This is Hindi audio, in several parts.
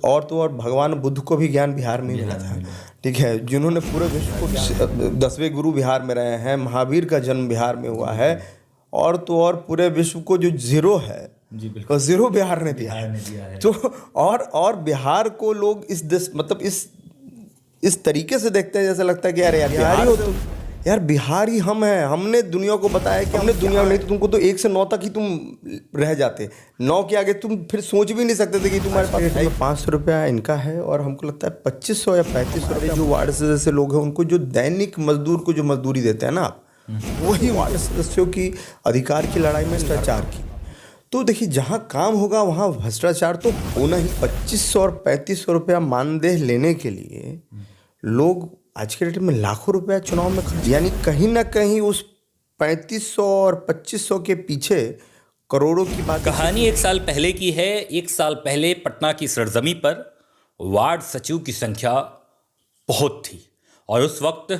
और तो और भगवान बुद्ध को भी ज्ञान बिहार में ही मिला था। ठीक है, जिन्होंने पूरे विश्व को 10वें गुरु बिहार में रहे हैं, महावीर का जन्म बिहार में हुआ है, और तो और पूरे विश्व को जो जीरो है जी बिल्कुल, तो जीरो बिहार ने दिया है। तो और बिहार को लोग इस देश मतलब इस तरीके से देखते हैं जैसे लगता है कि यार बिहारी हो तुम, यार बिहारी हम हैं, हमने दुनिया को बताया कि हमने दुनिया में नहीं तो तुमको तो 1 से 9 तक ही तुम रह जाते, 9 के आगे तुम फिर सोच भी नहीं सकते थे कि तुम्हारे पास 500 रुपया इनका है, और हमको लगता है 2500 या 3500 रुपये जो वार्ड सदस्य लोग हैं उनको जो दैनिक मजदूर को जो मजदूरी देते हैं ना आप, वही वार्ड सदस्यों की अधिकार की लड़ाई में भ्रष्टाचार की। तो देखिए जहाँ काम होगा वहाँ भ्रष्टाचार तो होना ही। 2500 और 3500 रुपया मानदेय लेने के लिए लोग आज के डेट में लाखों रुपया चुनाव में खर्च, यानी कहीं ना कहीं उस 3500 और 2500 के पीछे करोड़ों की बात। कहानी 1 साल पहले की है। 1 साल पहले पटना की सरजमी पर वार्ड सचिव की संख्या बहुत थी और उस वक्त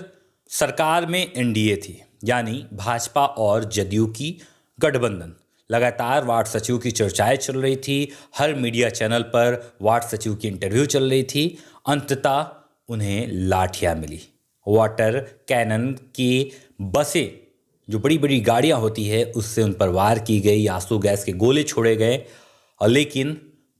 सरकार में एनडीए थी, यानी भाजपा और जदयू की गठबंधन। लगातार वार्ड सचिव की चर्चाएं चल रही थी, हर मीडिया चैनल पर वार्ड सचिव की इंटरव्यू चल रही थी। अंततः उन्हें लाठियां मिली, वाटर कैनन की बसें, जो बड़ी बड़ी गाड़ियां होती है, उससे उन पर वार की गई, आंसू गैस के गोले छोड़े गए, और लेकिन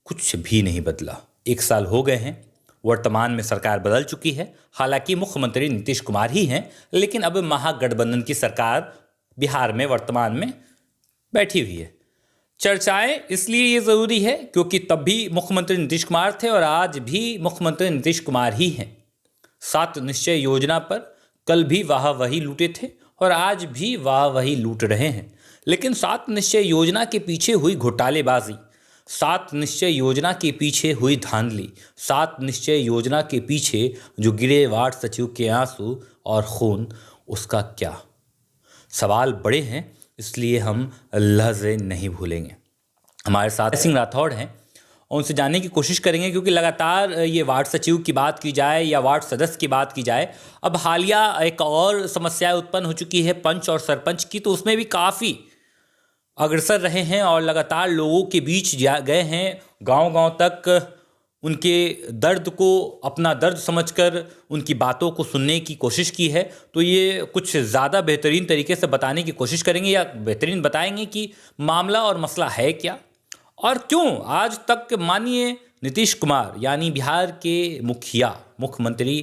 कुछ भी नहीं बदला। 1 साल हो गए हैं, वर्तमान में सरकार बदल चुकी है। हालांकि मुख्यमंत्री नीतीश कुमार ही हैं, लेकिन अब महागठबंधन की सरकार बिहार में वर्तमान में बैठी हुई है। चर्चाएं इसलिए ये ज़रूरी है क्योंकि तब भी मुख्यमंत्री नीतीश कुमार थे और आज भी मुख्यमंत्री नीतीश कुमार ही हैं। 7 निश्चय योजना पर कल भी वाह वही लूटे थे और आज भी वाह वही लूट रहे हैं। लेकिन 7 निश्चय योजना के पीछे हुई घोटालेबाजी, 7 निश्चय योजना के पीछे हुई धांधली, 7 निश्चय योजना के पीछे जो गिरे वार्ड सचिव के आंसू और खून, उसका क्या? सवाल बड़े हैं, इसलिए हम लहज़े नहीं भूलेंगे। हमारे साथ सिंह राठौड़ हैं और उनसे जानने की कोशिश करेंगे, क्योंकि लगातार ये वार्ड सचिव की बात की जाए या वार्ड सदस्य की बात की जाए, अब हालिया एक और समस्या उत्पन्न हो चुकी है पंच और सरपंच की, तो उसमें भी काफ़ी अग्रसर रहे हैं और लगातार लोगों के बीच गए हैं, गांव-गांव तक उनके दर्द को अपना दर्द समझकर उनकी बातों को सुनने की कोशिश की है। तो ये कुछ ज़्यादा बेहतरीन तरीके से बताने की कोशिश करेंगे या बेहतरीन बताएंगे कि मामला और मसला है क्या और क्यों आज तक माननीय नीतीश कुमार यानी बिहार के मुख्यमंत्री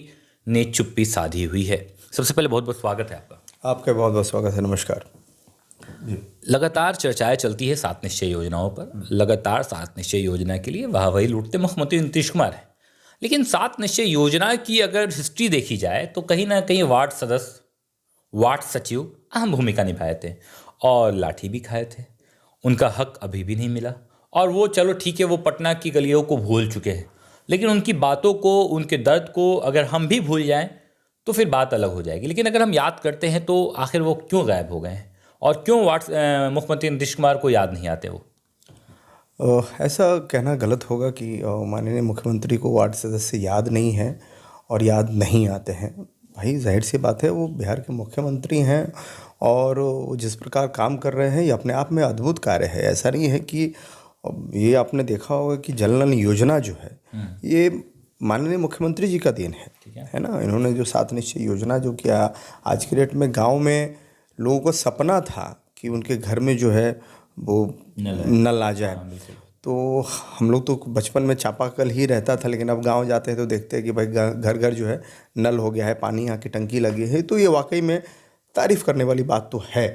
ने चुप्पी साधी हुई है। सबसे पहले बहुत बहुत स्वागत है आपका। आपका बहुत बहुत स्वागत है, नमस्कार। लगातार चर्चाएं चलती है 7 निश्चय योजनाओं पर। लगातार 7 निश्चय योजना के लिए वाह वही लूटते मुख्यमंत्री नीतीश कुमार है। लेकिन 7 निश्चय योजना की अगर हिस्ट्री देखी जाए तो कहीं ना कहीं वार्ड सदस्य, वार्ड सचिव अहम भूमिका निभाए थे और लाठी भी खाए थे। उनका हक अभी भी नहीं मिला और वो चलो ठीक है, वो पटना की गलियों को भूल चुके हैं, लेकिन उनकी बातों को, उनके दर्द को अगर हम भी भूल जाएं तो फिर बात अलग हो जाएगी। लेकिन अगर हम याद करते हैं तो आखिर वो क्यों गायब हो गए हैं और क्यों मुख्यमंत्री नीतीश कुमार को याद नहीं आते वो? ऐसा कहना गलत होगा कि माननीय मुख्यमंत्री को वार्ड सदस्य याद नहीं है और याद नहीं आते हैं। भाई जाहिर सी बात है, वो बिहार के मुख्यमंत्री हैं और वो जिस प्रकार काम कर रहे हैं ये अपने आप में अद्भुत कार्य है। ऐसा नहीं है कि ये आपने देखा होगा कि जल नल योजना जो है ये माननीय मुख्यमंत्री जी का देन है ना। इन्होंने जो 7 निश्चय योजना जो किया, आज की डेट में गाँव में लोगों को सपना था कि उनके घर में जो है वो नल आ जाए। तो हम लोग तो बचपन में चापाकल ही रहता था, लेकिन अब गांव जाते हैं तो देखते हैं कि भाई घर घर जो है नल हो गया है, पानी यहाँ की टंकी लगी है। तो ये वाकई में तारीफ़ करने वाली बात तो है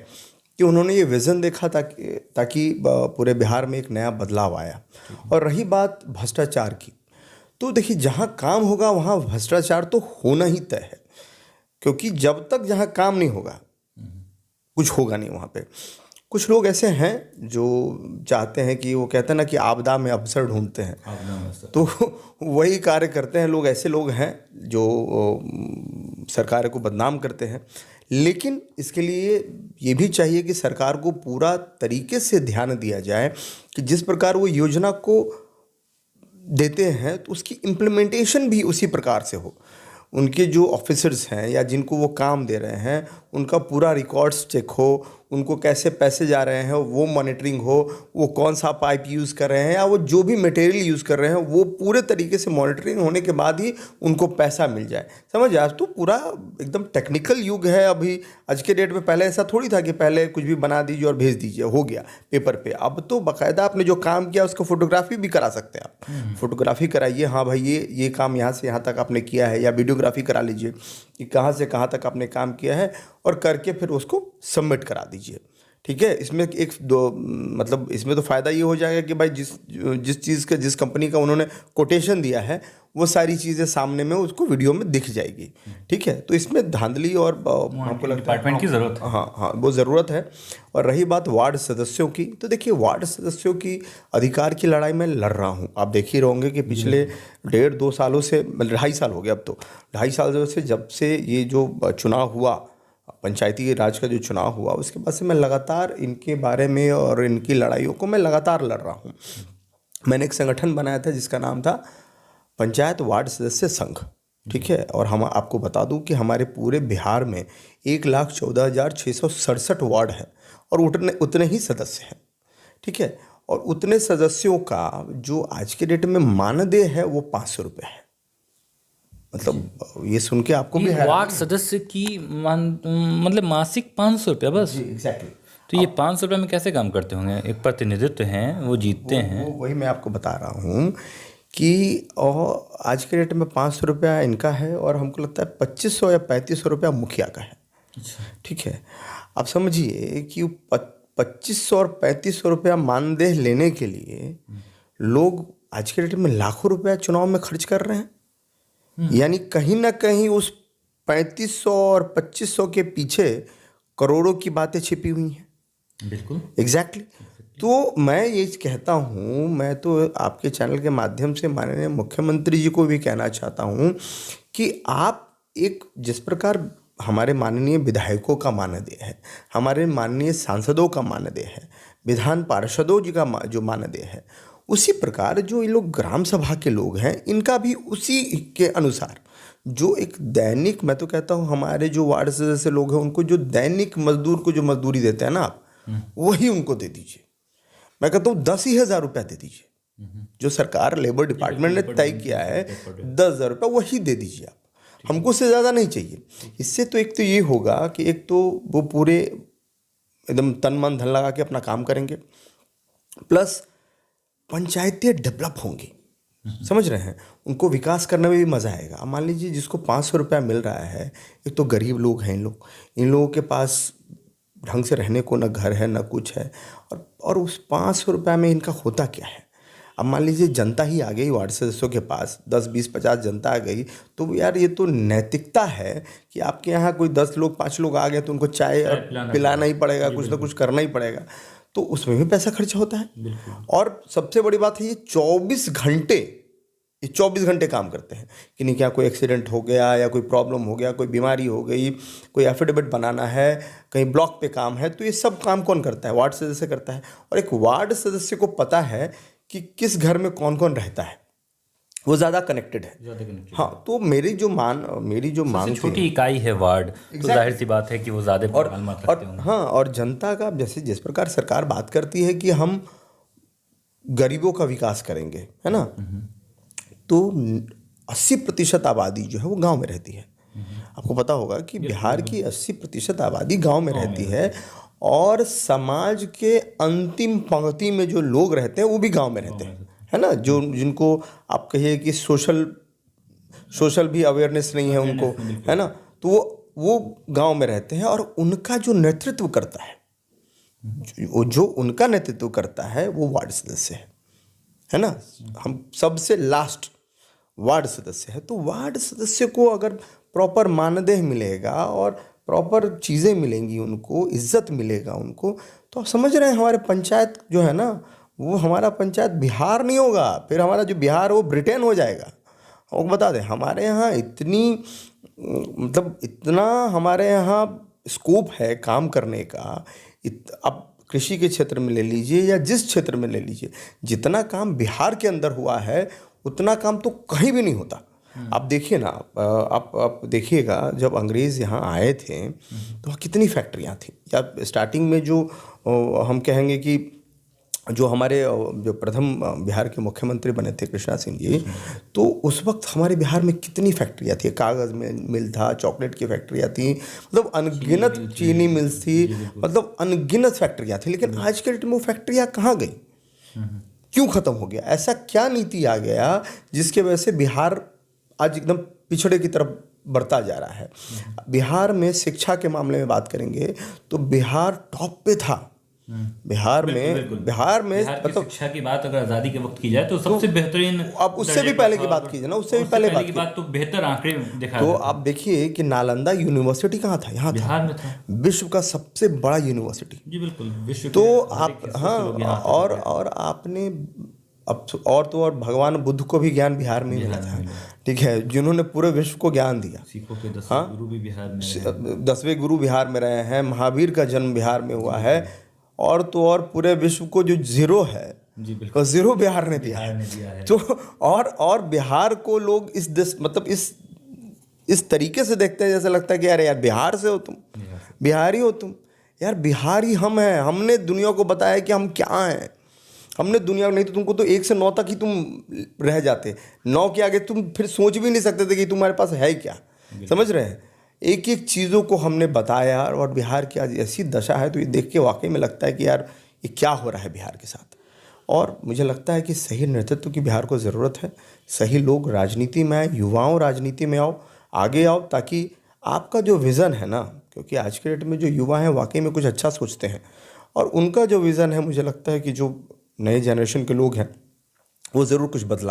कि उन्होंने ये विज़न देखा ताकि पूरे बिहार में एक नया बदलाव आया। और रही बात भ्रष्टाचार की, तो देखिए जहाँ काम होगा वहाँ भ्रष्टाचार तो होना ही तय है, क्योंकि जब तक जहाँ काम नहीं होगा कुछ होगा नहीं वहाँ पे। कुछ लोग ऐसे हैं जो चाहते हैं कि वो कहते हैं ना कि आपदा में अवसर ढूंढते हैं, तो वही कार्य करते हैं लोग। ऐसे लोग हैं जो सरकार को बदनाम करते हैं। लेकिन इसके लिए ये भी चाहिए कि सरकार को पूरा तरीके से ध्यान दिया जाए कि जिस प्रकार वो योजना को देते हैं तो उसकी इम्प्लीमेंटेशन भी उसी प्रकार से हो। उनके जो ऑफिसर्स हैं या जिनको वो काम दे रहे हैं उनका पूरा रिकॉर्ड्स चेक हो, उनको कैसे पैसे जा रहे हैं वो मॉनिटरिंग हो, वो कौन सा पाइप यूज़ कर रहे हैं या वो जो भी मटेरियल यूज़ कर रहे हैं वो पूरे तरीके से मॉनिटरिंग होने के बाद ही उनको पैसा मिल जाए। समझ, आज तो पूरा एकदम टेक्निकल युग है अभी। आज के डेट में पहले ऐसा थोड़ी था कि पहले कुछ भी बना दीजिए और भेज दीजिए, हो गया पेपर पे। अब तो बाकायदा आपने जो काम किया उसको फोटोग्राफी भी करा सकते हैं आप। फोटोग्राफी कराइए, हाँ भाई ये काम यहाँ से यहाँ तक आपने किया है, या वीडियोग्राफी करा लीजिए कि कहाँ से कहाँ तक आपने काम किया है, और करके फिर उसको सबमिट करा दीजिए। ठीक है, इसमें एक दो मतलब इसमें तो फ़ायदा ये हो जाएगा कि भाई जिस चीज़ का, जिस कंपनी का उन्होंने कोटेशन दिया है वो सारी चीज़ें सामने में उसको वीडियो में दिख जाएगी। ठीक है, तो इसमें धांधली और हमको लगता है डिपार्टमेंट की ज़रूरत है। हाँ, वो ज़रूरत है। और रही बात वार्ड सदस्यों की, तो देखिए वार्ड सदस्यों की अधिकार की लड़ाई मैं लड़ रहा हूँ। आप देख ही रहोगे कि पिछले 1.5-2 सालों से, 2.5 साल हो गया अब तो, 2.5 साल से जब से ये जो चुनाव हुआ, पंचायती राज का जो चुनाव हुआ, उसके बाद से मैं लगातार इनके बारे में और इनकी लड़ाइयों को मैं लगातार लड़ रहा हूँ। मैंने एक संगठन बनाया था जिसका नाम था पंचायत वार्ड सदस्य संघ। ठीक है, और हम आपको बता दूं कि हमारे पूरे बिहार में 1,14,667 वार्ड है और उतने ही सदस्य हैं। ठीक है, और उतने सदस्यों का जो आज के डेट में मानदेय है वो 500 रुपये है। मतलब ये सुन के आपको भी वार्ड सदस्य की मतलब मासिक 500 रुपया बस? एग्जैक्टली। तो ये 500 रुपये में कैसे काम करते होंगे? एक प्रतिनिधित्व हैं, वो जीतते हैं। वही मैं आपको बता रहा हूँ कि और आज के डेट में 500 रुपया इनका है और हमको लगता है 2500 या 3500 रुपया मुखिया का है। ठीक है, आप समझिए कि 2500 और 3500 रुपया मानदेय लेने के लिए लोग आज के डेट में लाखों रुपया चुनाव में खर्च कर रहे हैं। यानी कहीं ना कहीं उस 3500 और 2500 के पीछे करोड़ों की बातें छिपी हुई हैं। बिल्कुल, एग्जैक्टली। तो मैं ये कहता हूँ, मैं तो आपके चैनल के माध्यम से माननीय मुख्यमंत्री जी को भी कहना चाहता हूँ कि आप एक, जिस प्रकार हमारे माननीय विधायकों का मानदेय है, हमारे माननीय सांसदों का मानदेय है, विधान पार्षदों जी का जो मानदेय है, उसी प्रकार जो ये लोग ग्राम सभा के लोग हैं इनका भी उसी के अनुसार जो एक दैनिक, मैं तो कहता हूँ हमारे जो वार्ड सदस्य लोग हैं उनको जो दैनिक मजदूर को जो मजदूरी देते हैं ना आप, वही उनको दे दीजिए। मैं कहता हूँ 10,000 रुपया दे दीजिए। जो सरकार लेबर डिपार्टमेंट ने तय किया है 10,000 रुपया, वही दे दीजिए आप। हमको उससे ज़्यादा नहीं चाहिए। इससे तो एक तो ये होगा कि एक तो वो पूरे एकदम तन मन धन लगा के अपना काम करेंगे, प्लस पंचायतें डेवलप होंगी। समझ रहे हैं, उनको विकास करने में भी मज़ा आएगा। अब मान लीजिए जिसको 500 रुपया मिल रहा है, एक तो गरीब लोग हैं इन लोगों के पास ढंग से रहने को न घर है न कुछ है, और उस 500 रुपया में इनका होता क्या है। अब मान लीजिए जनता ही आ गई वार्ड सदस्यों के पास, 10, 20, 50 जनता आ गई, तो यार ये तो नैतिकता है कि आपके यहाँ कोई 10 लोग 5 लोग आ गए तो उनको चाय पिलाना ही पड़ेगा, कुछ ना कुछ करना ही पड़ेगा, तो उसमें भी पैसा खर्चा होता है। और सबसे बड़ी बात है ये 24 घंटे काम करते हैं कि नहीं, क्या कोई एक्सीडेंट हो गया या कोई प्रॉब्लम हो गया, कोई बीमारी हो गई, कोई एफिडेविट बनाना है, कहीं ब्लॉक पे काम है, तो ये सब काम कौन करता है? वार्ड सदस्य करता है। और एक वार्ड सदस्य को पता है कि किस घर में कौन कौन रहता है, वो ज़्यादा कनेक्टेड है। हाँ, तो मेरी जो मांग छोटी इकाई है वार्ड, तो जाहिर सी बात है कि वो ज़्यादा मालूमात रखते होंगे। हाँ, और जनता का जैसे जिस प्रकार सरकार बात करती है कि हम गरीबों का विकास करेंगे, है ना, तो 80% आबादी जो है वो गांव में रहती है। आपको पता होगा कि बिहार की 80% आबादी गांव में रहती है, और समाज के अंतिम पंक्ति में जो लोग रहते हैं वो भी गांव में रहते हैं, है ना, जो जिनको आप कहिए कि सोशल भी अवेयरनेस नहीं है उनको, है ना, तो वो गांव में रहते हैं। और उनका जो नेतृत्व करता है, जो उनका नेतृत्व करता है वो वार्ड सदस्य है ना। हम सबसे लास्ट वार्ड सदस्य है, तो वार्ड सदस्य को अगर प्रॉपर मानदेय मिलेगा और प्रॉपर चीज़ें मिलेंगी, उनको इज्जत मिलेगा उनको, तो आप समझ रहे हैं हमारे पंचायत जो है ना, वो हमारा पंचायत बिहार नहीं होगा, फिर हमारा जो बिहार वो ब्रिटेन हो जाएगा। और बता दें हमारे यहाँ इतना हमारे यहाँ स्कोप है काम करने का। अब कृषि के क्षेत्र में ले लीजिए या जिस क्षेत्र में ले लीजिए, जितना काम बिहार के अंदर हुआ है उतना काम तो कहीं भी नहीं होता। आप देखिए ना, आप देखिएगा जब अंग्रेज़ यहाँ आए थे तो वहाँ कितनी फैक्ट्रियाँ थी, या स्टार्टिंग में जो हम कहेंगे कि जो हमारे जो प्रथम बिहार के मुख्यमंत्री बने थे कृष्णा सिंह जी, तो उस वक्त हमारे बिहार में कितनी फैक्ट्रियाँ थी, कागज़ में मिल था, चॉकलेट की फैक्ट्रियाँ थी, मतलब अनगिनत चीनी मिल्स थी, मतलब अनगिनत फैक्ट्रियाँ थी। लेकिन आज के डेट में वो फैक्ट्रियाँ कहाँ गई, क्यों ख़त्म हो गया? ऐसा क्या नीति आ गया जिसके वजह से बिहार आज एकदम पिछड़े की तरफ बढ़ता जा रहा है? बिहार में शिक्षा के मामले में बात करेंगे तो बिहार टॉप पे था। बिहार में की शिक्षा की बात अगर आज़ादी के वक्त की जाए तो सबसे बेहतरीन, अब उससे भी पहले की बात कीजिए ना, उससे भी पहले की बात तो बेहतर आंकड़े दिखा तो आप देखिए कि नालंदा यूनिवर्सिटी कहाँ था, यहाँ बिहार में था, विश्व का सबसे बड़ा यूनिवर्सिटी। जी बिल्कुल, विश्व तो के आप, हिस्सों से हाँ, लोग यहाँ आते थे। और आपने अब तो और भगवान बुद्ध को भी ज्ञान बिहार में मिला था, ठीक है, जिन्होंने पूरे विश्व को ज्ञान दिया। सिखों के 10वें गुरु भी बिहार में रहे हैं। 10वें गुरु बिहार में रहे हैं, महावीर का जन्म बिहार में हुआ है, और तो और पूरे विश्व को जो जीरो है, जी बिल्कुल, जीरो बिहार ने दिया है। तो और बिहार को लोग इस देश मतलब इस तरीके से देखते हैं जैसे लगता है कि अरे यार बिहार से हो तुम, बिहारी हो तुम। यार बिहारी हम हैं, हमने दुनिया को बताया कि हम क्या हैं, हमने दुनिया, नहीं तो तुमको तो 1 से 9 तक ही तुम रह जाते, 9 के आगे तुम फिर सोच भी नहीं सकते थे कि तुम्हारे पास है क्या, समझ रहे हैं? एक एक चीज़ों को हमने बताया, और बिहार की आज ऐसी दशा है तो ये देख के वाकई में लगता है कि यार ये क्या हो रहा है बिहार के साथ। और मुझे लगता है कि सही नेतृत्व की बिहार को ज़रूरत है, सही लोग राजनीति में आए, युवाओं राजनीति में आओ, आगे आओ, ताकि आपका जो विज़न है ना, क्योंकि आज के डेट में जो युवा हैं वाकई में कुछ अच्छा सोचते हैं, और उनका जो विज़न है मुझे लगता है कि जो नए जनरेशन के लोग हैं वो ज़रूर कुछ बदलाव